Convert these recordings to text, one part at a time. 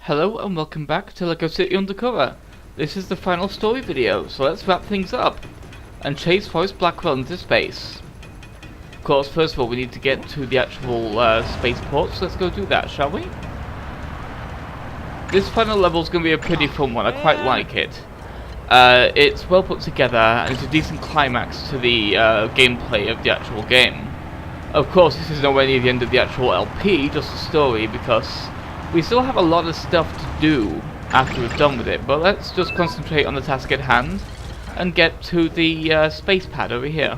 Hello and welcome back to Lego City Undercover. This is the final story video, so let's wrap things up and chase Forrest Blackwell into space. Of course, first of all we need to get to the actual spaceport, so let's go do that, shall we? This final level is going to be a pretty fun one, I quite like it. It's well put together and it's a decent climax to the gameplay of the actual game. Of course, this is nowhere near the end of the actual LP, just a story, because we still have a lot of stuff to do after we're done with it, but let's just concentrate on the task at hand and get to the space pad over here.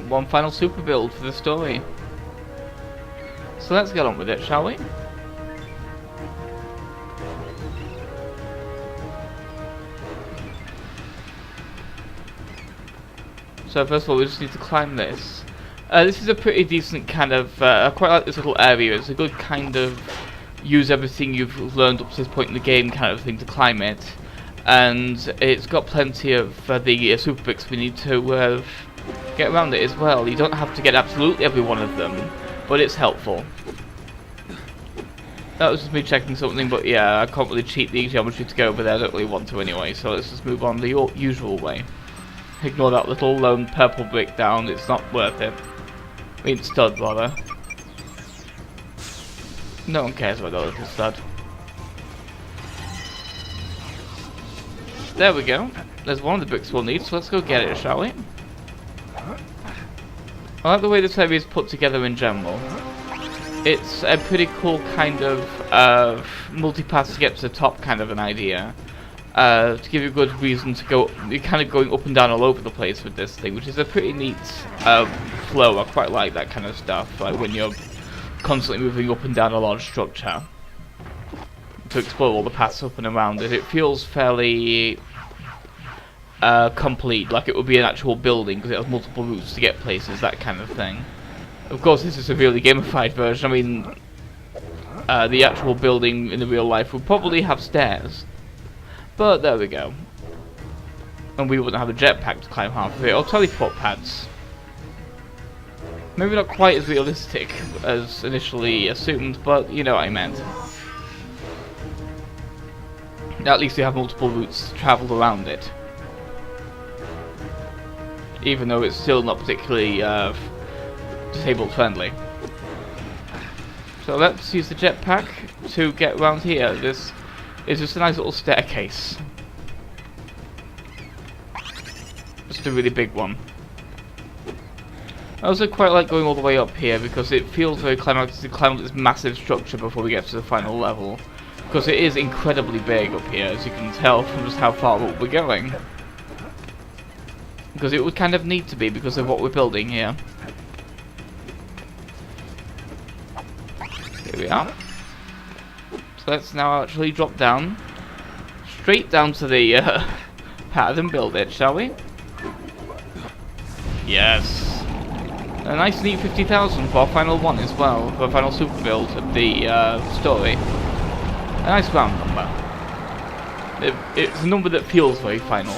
One final super build for the story. So let's get on with it, shall we? So first of all, we just need to climb this. This is a pretty decent kind of, I quite like this little area. It's a good kind of use everything you've learned up to this point in the game kind of thing to climb it. And it's got plenty of the super bricks we need to get around it as well. You don't have to get absolutely every one of them, but it's helpful. That was just me checking something, but yeah, I can't really cheat the geometry to go over there. I don't really want to anyway, so let's just move on the usual way. Ignore that little lone purple brick down, it's not worth it. I mean, stud, rather. No one cares about that little stud. There we go. There's one of the bricks we'll need, so let's go get it, shall we? I like the way this area is put together in general. It's a pretty cool kind of multi-path to get to the top kind of an idea. To give you a good reason to go, you're kind of going up and down all over the place with this thing, which is a pretty neat flow. I quite like that kind of stuff, like when you're constantly moving up and down a large structure to explore all the paths up and around it. It feels fairly complete, like it would be an actual building because it has multiple routes to get places, that kind of thing. Of course, this is a really gamified version. I mean, the actual building in the real life would probably have stairs. But there we go. And we wouldn't have a jetpack to climb half of it, or teleport pads. Maybe not quite as realistic as initially assumed, but you know what I meant. At least you have multiple routes traveled around it. Even though it's still not particularly disabled friendly. So let's use the jetpack to get around here. This is just a nice little staircase. Just a really big one. I also quite like going all the way up here because it feels very climactic to climb up this massive structure before we get to the final level. Because it is incredibly big up here, as you can tell from just how far up we're going. Because it would kind of need to be because of what we're building here. Here we are. So let's now actually drop down, straight down to the pad and build it, shall we? Yes! A nice neat 50,000 for our final one as well, for our final super build of the story. A nice round number. It's a number that feels very final.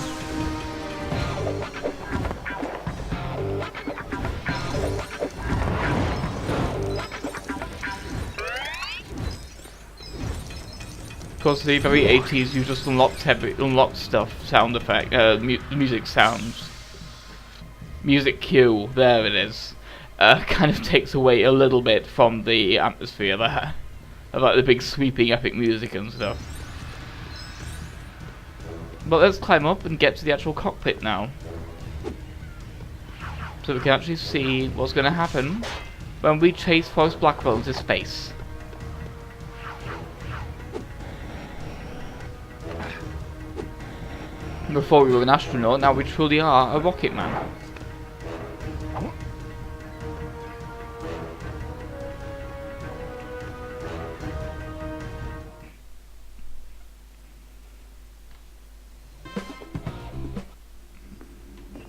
Of course, the very 80s, you just unlocked stuff, sound effect, music sounds, music cue. There it is. Kind of takes away a little bit from the atmosphere there, of like the big sweeping epic music and stuff. But let's climb up and get to the actual cockpit now, so we can actually see what's going to happen when we chase Forrest Blackwell into space. Before we were an astronaut, now we truly are a rocket man.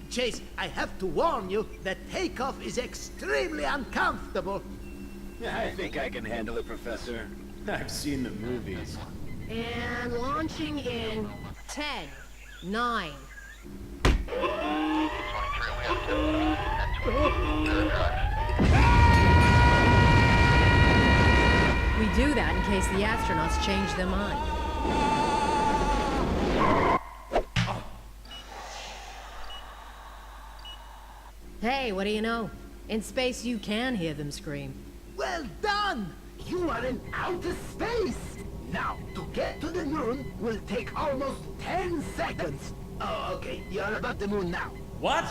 Chase, I have to warn you that takeoff is extremely uncomfortable. I think I can handle it, Professor. I've seen the movies. And launching in 10, 9. We do that in case the astronauts change their mind. Hey, what do you know? In space, you can hear them scream. Well done! You are in outer space! Now, to get to the moon will take almost 10 seconds. Oh, okay, you're above the moon now. What?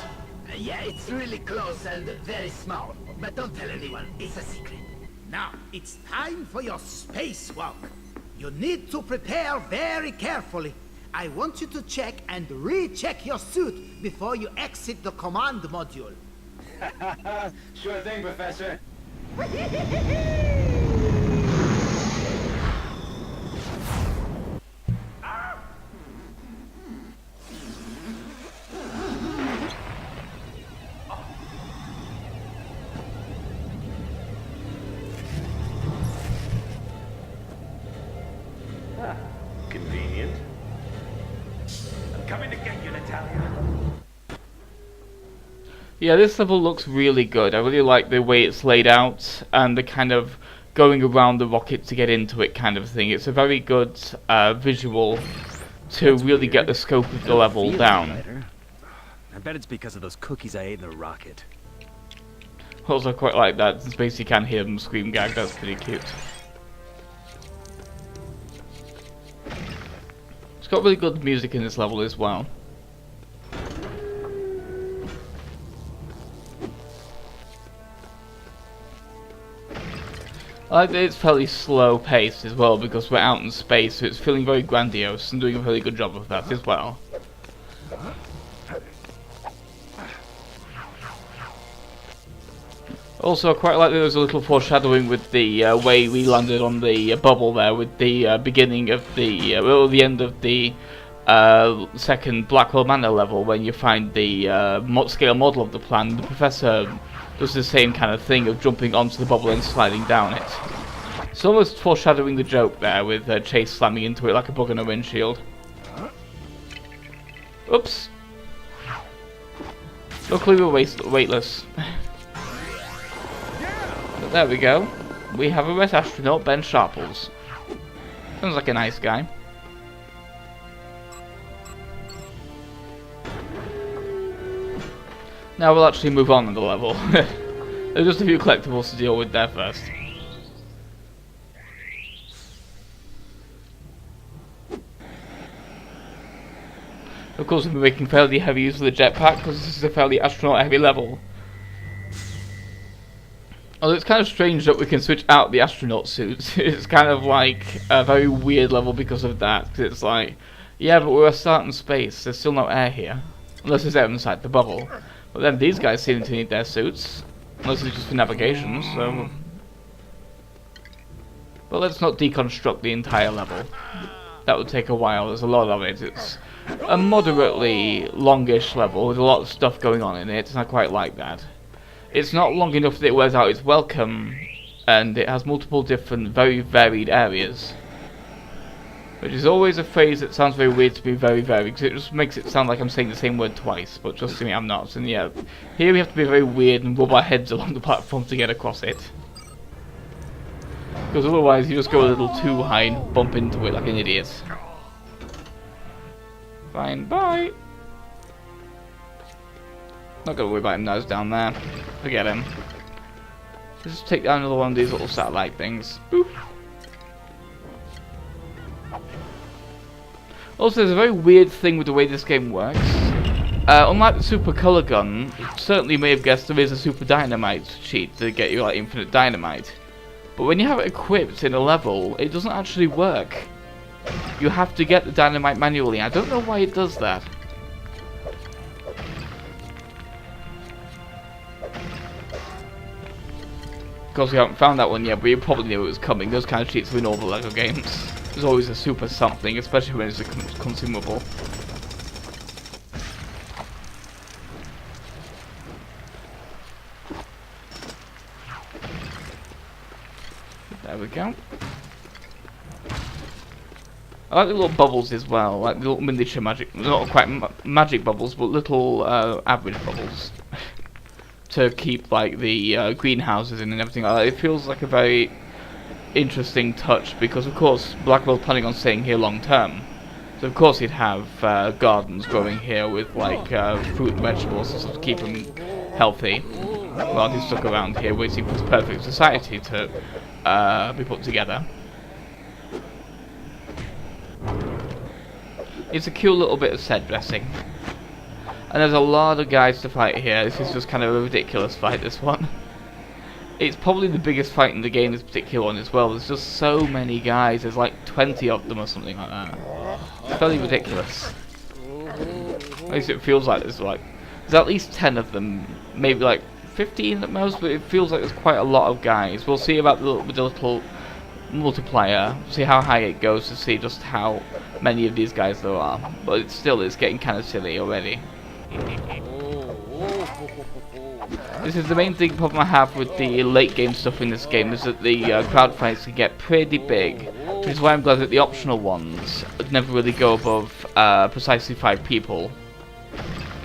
Yeah, it's really close and very small. But don't tell anyone, it's a secret. Now, it's time for your spacewalk. You need to prepare very carefully. I want you to check and recheck your suit before you exit the command module. Sure thing, Professor. Convenient. I'm coming to get you, Natalia. Yeah, this level looks really good. I really like the way it's laid out and the kind of going around the rocket to get into it kind of thing. It's a very good visual to really get the scope of the level down. I bet it's because of those cookies I ate in the rocket. Also quite like that, in space you can hear them scream gag, that's pretty cute. It's got really good music in this level as well. I like that it's fairly slow paced as well because we're out in space, so it's feeling very grandiose and doing a very good job of that as well. Also, I quite like that there was a little foreshadowing with the way we landed on the bubble there, with the beginning of the, well, the end of the second Blackwell Manor level, when you find the scale model of the plan. The professor does the same kind of thing of jumping onto the bubble and sliding down it. It's almost foreshadowing the joke there, with Chase slamming into it like a bug on a windshield. Oops. Luckily we're weightless. But there we go. We have a red astronaut, Ben Sharples. Sounds like a nice guy. Now we'll actually move on in the level. There's just a few collectibles to deal with there first. Of course, we'll be making fairly heavy use of the jetpack because this is a fairly astronaut heavy level. Although it's kind of strange that we can switch out the astronaut suits. It's kind of like a very weird level because of that. 'Cause it's like, yeah, but we're starting space. There's still no air here, unless it's air inside the bubble. But then these guys seem to need their suits, unless it's just for navigation. So, but let's not deconstruct the entire level. That would take a while. There's a lot of it. It's a moderately longish level with a lot of stuff going on in it, and I quite like that. It's not long enough that it wears out its welcome, and it has multiple different, very varied areas. Which is always a phrase that sounds very weird to me, very varied, because it just makes it sound like I'm saying the same word twice, but trust me, I'm not. And yeah, here we have to be very weird and rub our heads along the platform to get across it. Because otherwise you just go a little too high and bump into it like an idiot. Fine, bye! Not gonna worry about him now, he's down there. Forget him. Let's just take down another one of these little satellite things. Boop. Also, there's a very weird thing with the way this game works. Unlike the Super Color Gun, certainly you may have guessed there is a Super Dynamite cheat to get you like infinite dynamite. But when you have it equipped in a level, it doesn't actually work. You have to get the dynamite manually. I don't know why it does that. Of course, we haven't found that one yet, but you probably knew it was coming. Those kind of cheats are in all the LEGO games. There's always a super something, especially when it's a consumable. There we go. I like the little bubbles as well, like the little miniature magic, not quite magic bubbles, but little average bubbles. to keep like the greenhouses in and everything like that. It feels like a very interesting touch because of course Blackwell's planning on staying here long term. So of course he'd have gardens growing here with like fruit and vegetables to sort of keep him healthy while he's stuck around here waiting for his perfect society to be put together. It's a cool little bit of set dressing. And there's a lot of guys to fight here. This is just kind of a ridiculous fight, this one. It's probably the biggest fight in the game, this particular one as well. There's just so many guys. There's like 20 of them or something like that. It's fairly ridiculous. At least it feels like there's at least 10 of them. Maybe like 15 at most, but it feels like there's quite a lot of guys. We'll see about the little multiplier, see how high it goes to see just how many of these guys there are. But it still is getting kind of silly already. This is the main problem I have with the late game stuff in this game, is that the crowd fights can get pretty big, which is why I'm glad that the optional ones never really go above precisely 5 people.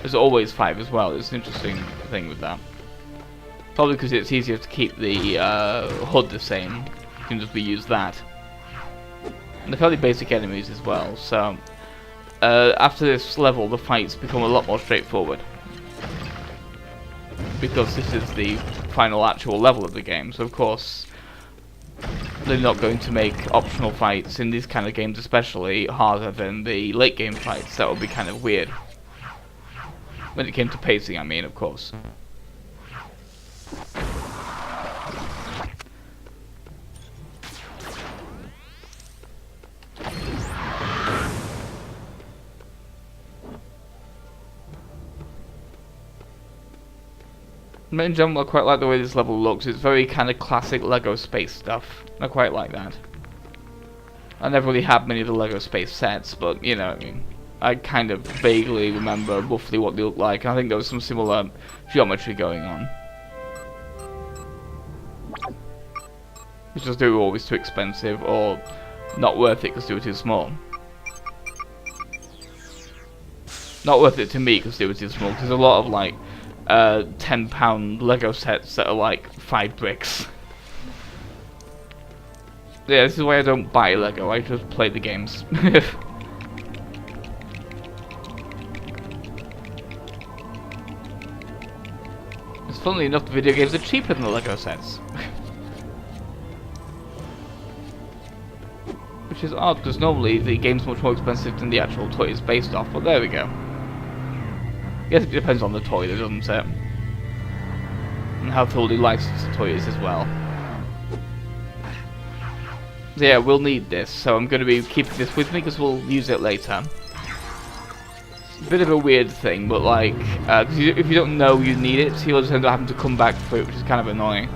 There's always 5 as well. It's an interesting thing with that. Probably because it's easier to keep the HUD the same. You can just reuse that. And they're fairly basic enemies as well, so after this level the fights become a lot more straightforward. Because this is the final actual level of the game, so of course they're not going to make optional fights in these kind of games especially harder than the late game fights. That would be kind of weird. When it came to pacing, I mean, of course. In general, I quite like the way this level looks. It's very kind of classic Lego space stuff. I quite like that. I never really had many of the Lego space sets, but you know what I mean. I kind of vaguely remember roughly what they look like, and I think there was some similar geometry going on. It's just they were always too expensive, or not worth it because they were too small. Not worth it to me because they were too small, because there's a lot of like £10 Lego sets that are like 5 bricks. Yeah, this is why I don't buy Lego, I just play the games. It's funnily enough, the video games are cheaper than the Lego sets. Which is odd, because normally the game's much more expensive than the actual toy is based off, but there we go. I guess it depends on the toy, doesn't it? And how thoroughly licensed the toy is as well. So yeah, we'll need this, so I'm going to be keeping this with me because we'll use it later. It's a bit of a weird thing, but like, cause if you don't know you need it, you'll just end up having to come back for it, which is kind of annoying.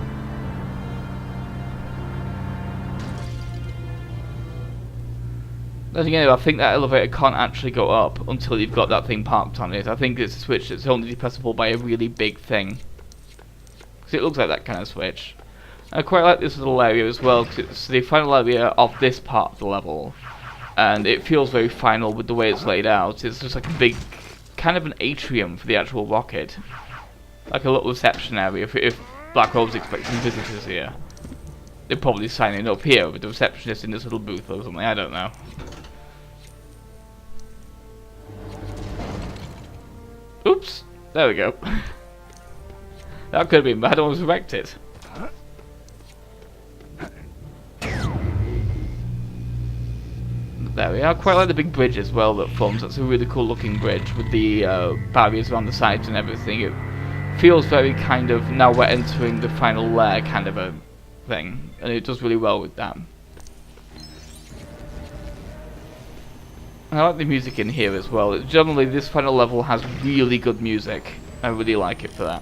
Then again, I think that elevator can't actually go up until you've got that thing parked on it. I think it's a switch that's only depressible by a really big thing. Because it looks like that kind of switch. I quite like this little area as well, because it's the final area of this part of the level. And it feels very final with the way it's laid out. It's just like a big, kind of an atrium for the actual rocket. Like a little reception area if Blackroll's expecting visitors here. They're probably signing up here with the receptionist in this little booth or something, I don't know. Oops, there we go. That could have been bad, I almost wrecked it. There we are. Quite like the big bridge as well that forms. That's a really cool looking bridge with the barriers around the sides and everything. It feels very kind of, now we're entering the final lair kind of a thing, and it does really well with that. I like the music in here as well. Generally, this final level has really good music. I really like it for that.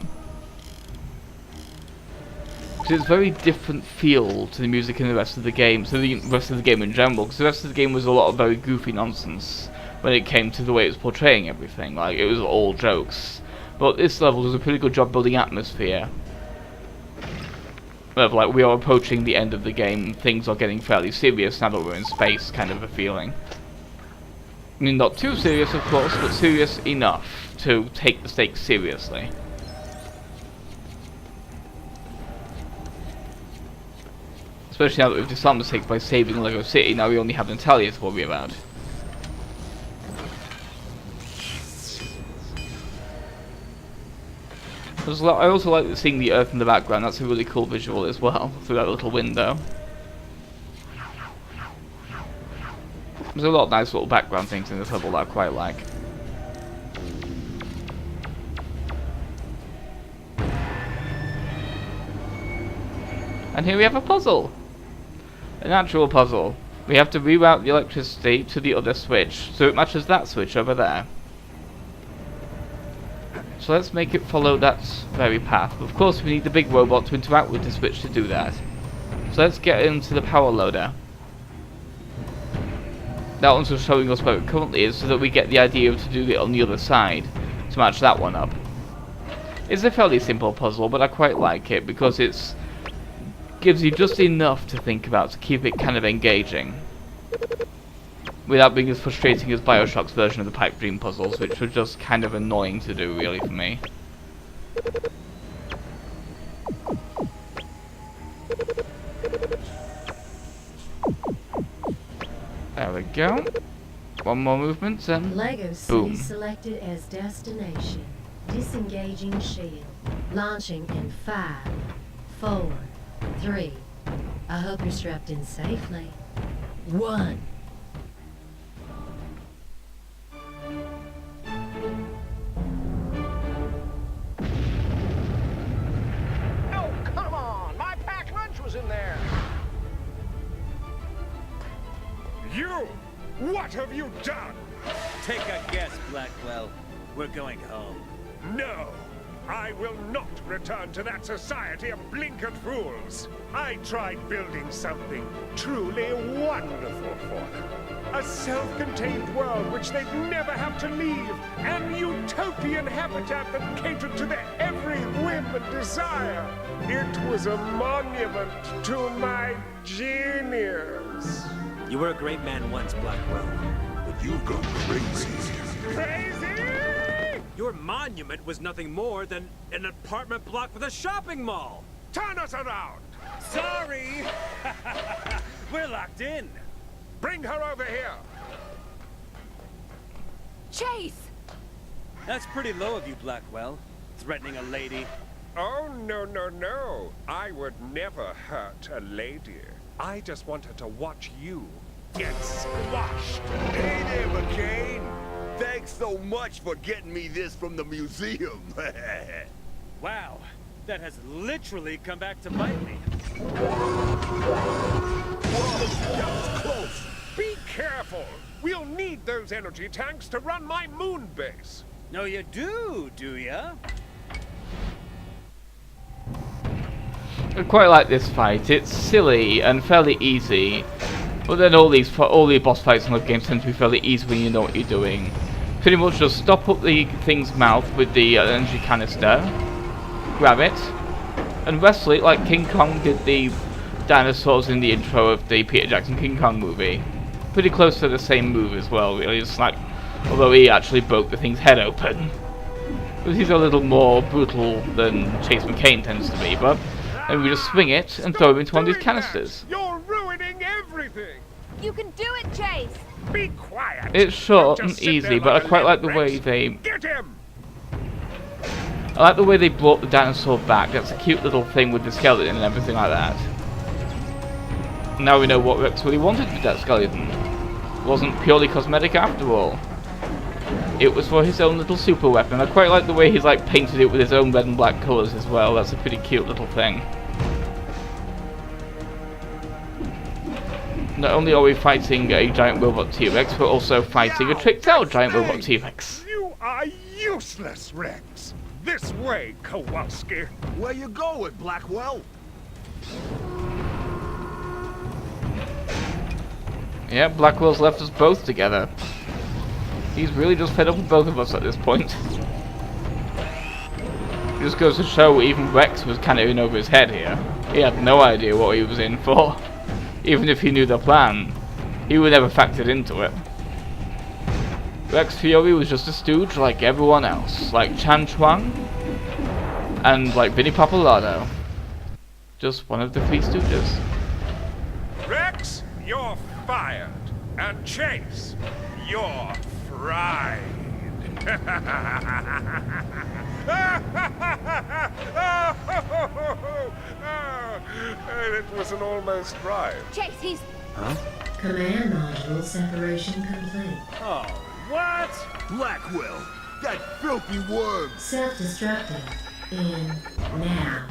Because it's a very different feel to the music in the rest of the game, to the rest of the game in general, because the rest of the game was a lot of very goofy nonsense when it came to the way it was portraying everything. Like, it was all jokes. But this level does a pretty good job building atmosphere. Of, like, we are approaching the end of the game, things are getting fairly serious now that we're in space, kind of a feeling. I mean, not too serious, of course, but serious enough to take the stakes seriously. Especially now that we've disarmed the Six by saving Lego City, now we only have Natalia to worry about. I also like seeing the Earth in the background. That's a really cool visual as well, through that little window. There's a lot of nice little background things in this level that I quite like. And here we have a puzzle! An actual puzzle. We have to reroute the electricity to the other switch, so it matches that switch over there. So let's make it follow that very path. Of course we need the big robot to interact with the switch to do that. So let's get into the power loader. That one's just showing us where it currently is so that we get the idea of to do it on the other side to match that one up. It's a fairly simple puzzle, but I quite like it because it's gives you just enough to think about to keep it kind of engaging. Without being as frustrating as Bioshock's version of the pipe dream puzzles, which were just kind of annoying to do, really, for me. There we go. One more movement, and Lego City boom. selected as destination. Disengaging shield. Launching in 5, 4, 3. I hope you're strapped in safely. 1. Oh, come on! My packed lunch was in there! You! What have you done? Take a guess, Blackwell. We're going home. No! I will not return to that society of blinkered fools. I tried building something truly wonderful for them. A self-contained world which they'd never have to leave. An utopian habitat that catered to their every whim and desire. It was a monument to my genius. You were a great man once, Blackwell. But you've gone crazy. Crazy? Your monument was nothing more than an apartment block with a shopping mall. Turn us around! Sorry! We're locked in. Bring her over here! Chase! That's pretty low of you, Blackwell. Threatening a lady. Oh, no, no, no. I would never hurt a lady. I just want her to watch you get squashed. Hey there, McCain. Thanks so much for getting me this from the museum. Wow, that has literally come back to bite me. Whoa, that was close. Be careful. We'll need those energy tanks to run my moon base. No, you do ya? I quite like this fight. It's silly and fairly easy, but then all the boss fights in the game tend to be fairly easy when you know what you're doing. Pretty much just stop up the thing's mouth with the energy canister, grab it, and wrestle it like King Kong did the dinosaurs in the intro of the Peter Jackson King Kong movie. Pretty close to the same move as well, really. It's like, although he actually broke the thing's head open. He's a little more brutal than Chase McCain tends to be, but and we just swing it and throw him into one of these canisters. You're ruining everything. You can do it, Chase! Be quiet. It's short Don't and just sit easy, there but like I quite a like the little way Rex. they... Get him! I like the way they brought the dinosaur back. That's a cute little thing with the skeleton and everything like that. Now we know what Rex really wanted with that skeleton. It wasn't purely cosmetic after all. It was for his own little super weapon. I quite like the way he's like painted it with his own red and black colours as well. That's a pretty cute little thing. Not only are we fighting a giant robot T-Rex, we're also fighting a tricked out giant robot T-Rex. You are useless, Rex. This way, Kowalski. Where you going, Blackwell? Yeah, Blackwell's left us both together. He's really just fed up with both of us at this point. It just goes to show even Rex was kind of in over his head here. He had no idea what he was in for. Even if he knew the plan, he would never factored into it. Rex Fury was just a stooge like everyone else, like Chan Chuang and like Vinnie Pappalardo. Just one of the three stooges. you're fired. And Chase, you're fried. It was an almost rhyme. Chase, he's... Command module separation complete. Oh, what? Blackwell, that filthy worm. Self-destructing in now.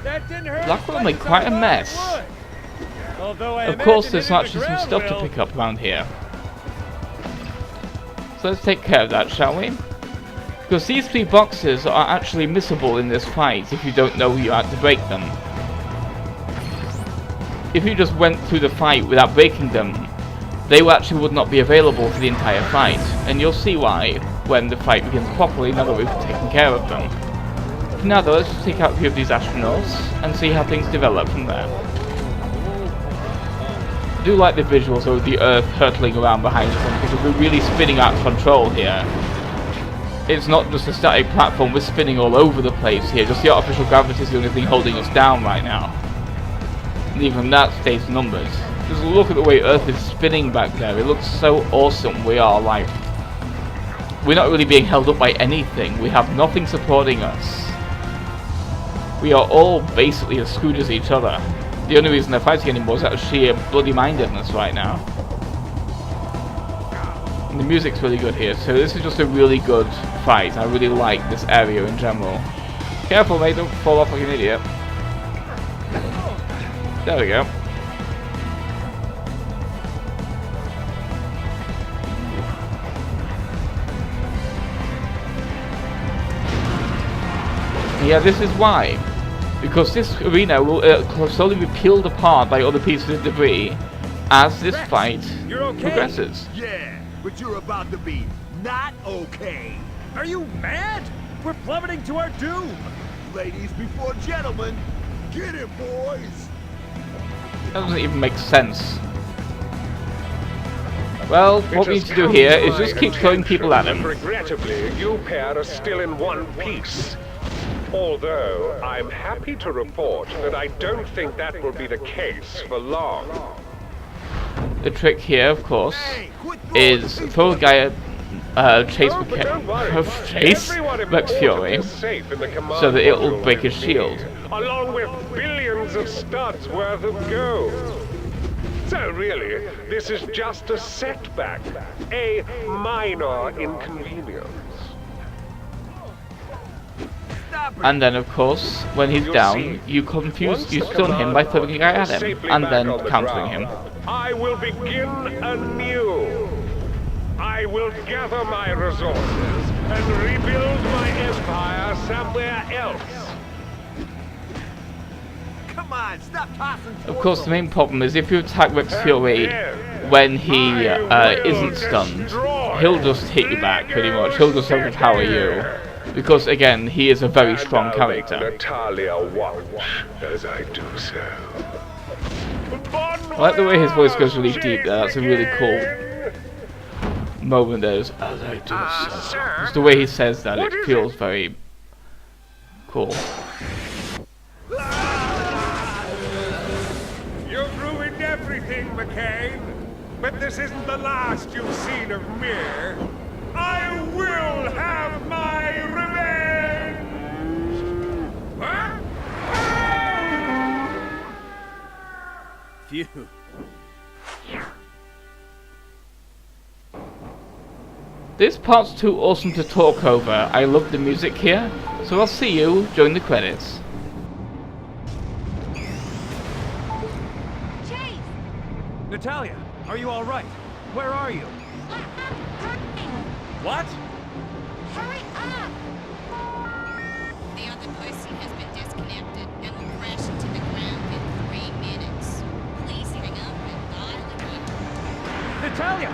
That didn't hurt. Blackwell made quite a mess. Of course, there's actually some stuff to pick up around here. So let's take care of that, shall we? Because these 3 boxes are actually missable in this fight if you don't know you have to break them. If you just went through the fight without breaking them, they actually would not be available for the entire fight. And you'll see why when the fight begins properly now that we've taken care of them. Now though, let's just take out a few of these astronauts and see how things develop from there. I do like the visuals of the Earth hurtling around behind us because we're really spinning out of control here. It's not just a static platform, we're spinning all over the place here. Just the artificial gravity is the only thing holding us down right now. And even that stays numbers. Just look at the way Earth is spinning back there. It looks so awesome. We are like... we're not really being held up by anything. We have nothing supporting us. We are all basically as screwed as each other. The only reason they're fighting anymore is out of sheer bloody mindedness right now. And the music's really good here, so this is just a really good fight. I really like this area in general. Careful mate, don't fall off like an idiot. There we go. Yeah, this is why. Because this arena will slowly be peeled apart by other pieces of debris as this fight progresses. Yeah, but you're about to be not okay. Are you mad? We're plummeting to our doom. Ladies before gentlemen, get it, boys. That doesn't even make sense. Well, what we need to do here is just keep throwing people at him. Regrettably, you pair are still in one piece. Although, I'm happy to report that I don't think that will be the case for long. The trick here, of course, is throw a guy at Chase Rex Fury so that it will break his shield. Along with billions of studs worth of gold. So really, this is just a setback, a minor inconvenience. And then, of course, when he's down, you stun him by throwing a guy at him, and then countering him. I will begin anew. I will gather my resources and rebuild my empire somewhere else. Come on, stop tossing. Of course, the main problem is if you attack Rex Fury when he isn't stunned, he'll just hit you back, pretty much. He'll just overpower you. Because, again, he is a very strong character. Natalia watch as I do so. I like the way his voice goes really deep there. That's a really cool moment there. As I do so. Just the way he says that, it feels very cool. You've ruined everything, McCain. But this isn't the last you've seen of me. I will have my revenge! Huh? Phew. This part's too awesome to talk over. I love the music here, so I'll see you during the credits. Chase! Natalia, are you all right? Where are you? What? Hurry up! The other person has been disconnected and will crash into the ground in 3 minutes. Please hang up and dial again. Natalia!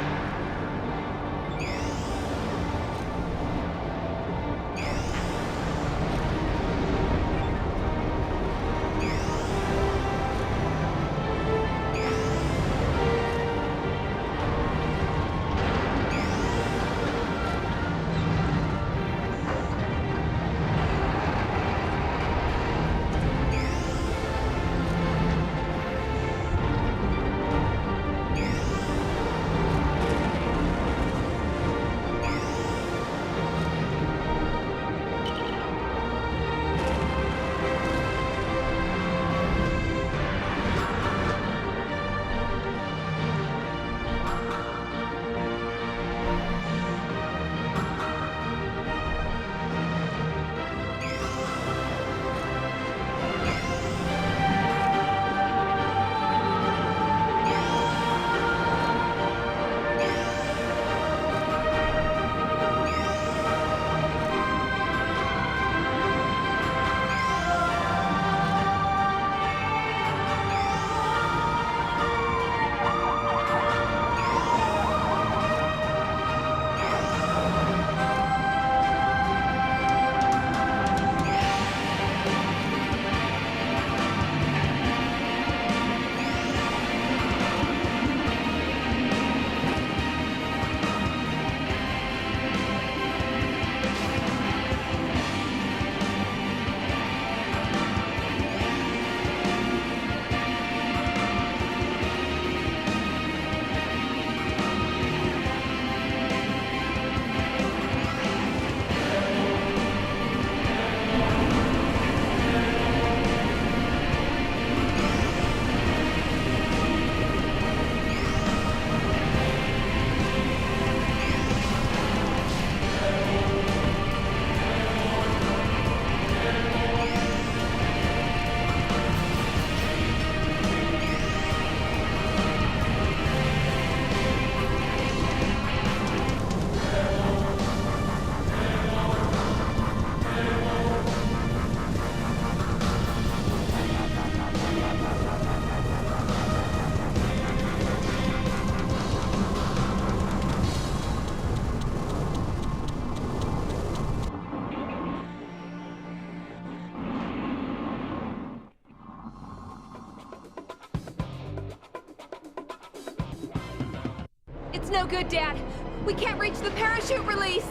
It's no good, Dad. We can't reach the parachute release.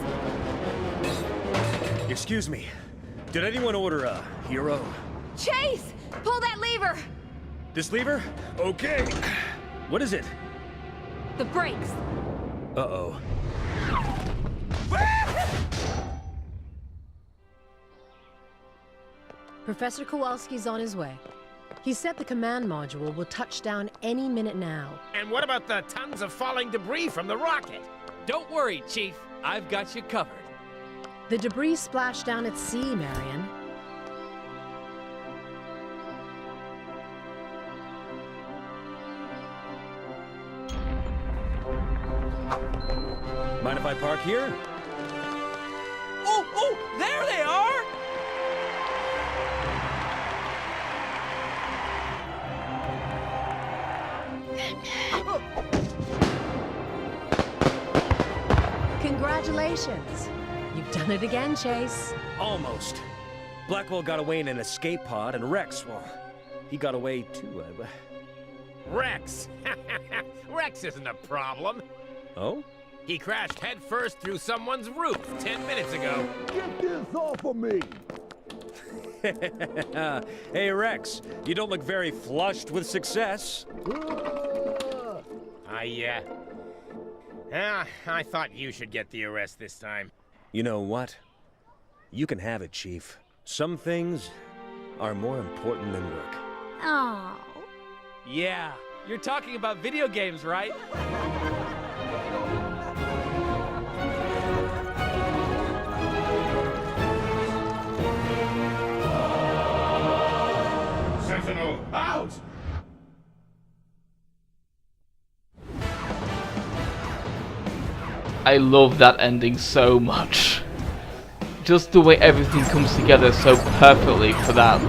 Excuse me. Did anyone order a hero? Chase! Pull that lever! This lever? Okay. What is it? The brakes. Uh-oh. Professor Kowalski's on his way. He said the command module will touch down any minute now. And what about the tons of falling debris from the rocket? Don't worry, Chief. I've got you covered. The debris splashed down at sea, Marion. Mind if I park here? Oh, there they are! Congratulations. You've done it again, Chase. Almost. Blackwell got away in an escape pod, and Rex, well, he got away too. Rex! Rex isn't a problem. Oh? He crashed headfirst through someone's roof 10 minutes ago. Get this off of me! Hey, Rex, you don't look very flushed with success. I thought you should get the arrest this time. You know what? You can have it, Chief. Some things are more important than work. Oh. Yeah, you're talking about video games, right? Sentinel, out! I love that ending so much. Just the way everything comes together so perfectly for that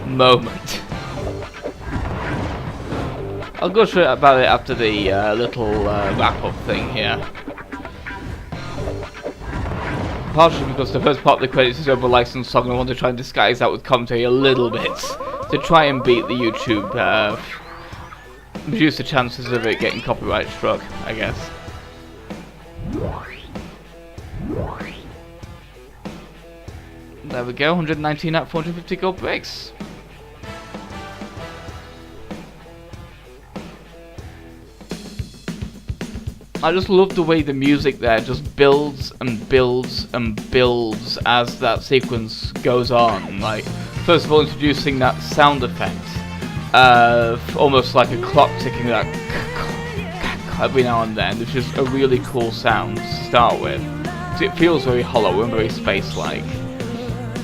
moment. I'll go straight about it after the little wrap-up thing here. Partially because the first part of the credits is over licensed song and I want to try and disguise that with commentary a little bit. To try and beat the YouTube, reduce the chances of it getting copyright struck, I guess. There we go, 119 out of 450 gold bricks. I just love the way the music there just builds and builds and builds as that sequence goes on. Like, first of all introducing that sound effect of almost like a clock ticking, that every now and then, which is a really cool sound to start with. So it feels very hollow and very space-like.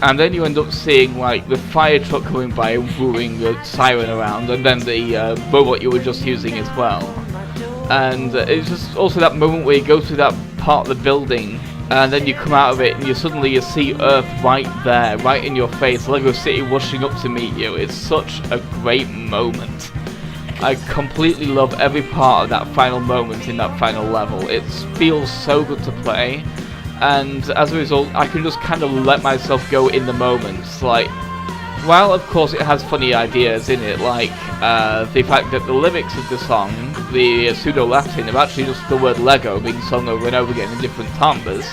And then you end up seeing like the fire truck coming by and wooing the siren around, and then the robot you were just using as well. And it's just also that moment where you go through that part of the building, and then you come out of it and you suddenly see Earth right there, right in your face, Lego City rushing up to meet you. It's such a great moment. I completely love every part of that final moment in that final level. It feels so good to play, and as a result I can just kind of let myself go in the moments. Like, while of course it has funny ideas in it, like the fact that the lyrics of the song, the pseudo-Latin, are actually just the word Lego being sung over and over again in different timbres.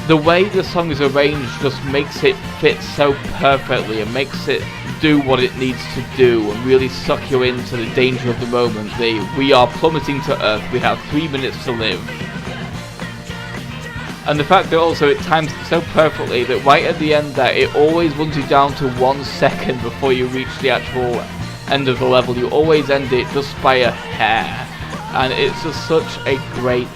The way the song is arranged just makes it fit so perfectly and makes it do what it needs to do and really suck you into the danger of the moment. We are plummeting to Earth, we have 3 minutes to live. And the fact that also it times it so perfectly that right at the end there, it always runs you down to 1 second before you reach the actual end of the level. You always end it just by a hair. And it's just such a great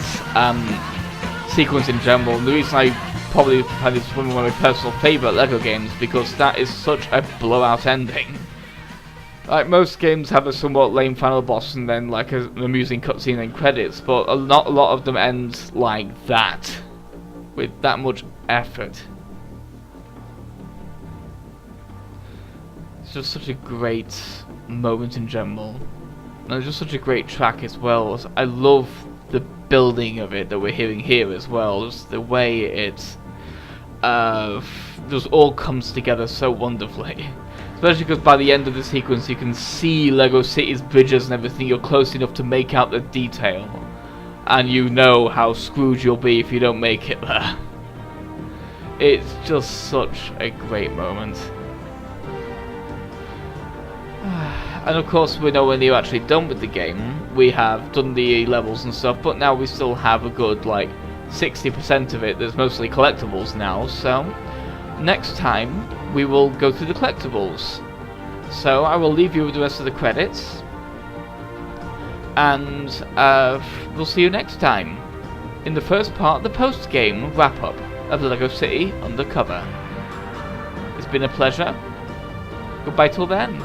sequence in general. And the reason I probably find this one of my personal favourite LEGO games, because that is such a blowout ending. Like, most games have a somewhat lame final boss and then like an amusing cutscene and credits, but not a lot of them end like that, with that much effort. It's just such a great moment in general. And it's just such a great track as well. I love the building of it that we're hearing here as well. Just the way it just all comes together so wonderfully. Especially because by the end of the sequence you can see LEGO City's bridges and everything. You're close enough to make out the detail. and you know how screwed you'll be if you don't make it there. It's just such a great moment. And of course we're nowhere near actually done with the game. We have done the levels and stuff, but now we still have a good like 60% of it that's mostly collectibles now, so next time we will go through the collectibles. So I will leave you with the rest of the credits, and we'll see you next time in the first part, the post-game wrap-up of the LEGO City Undercover. It's been a pleasure. Goodbye till then.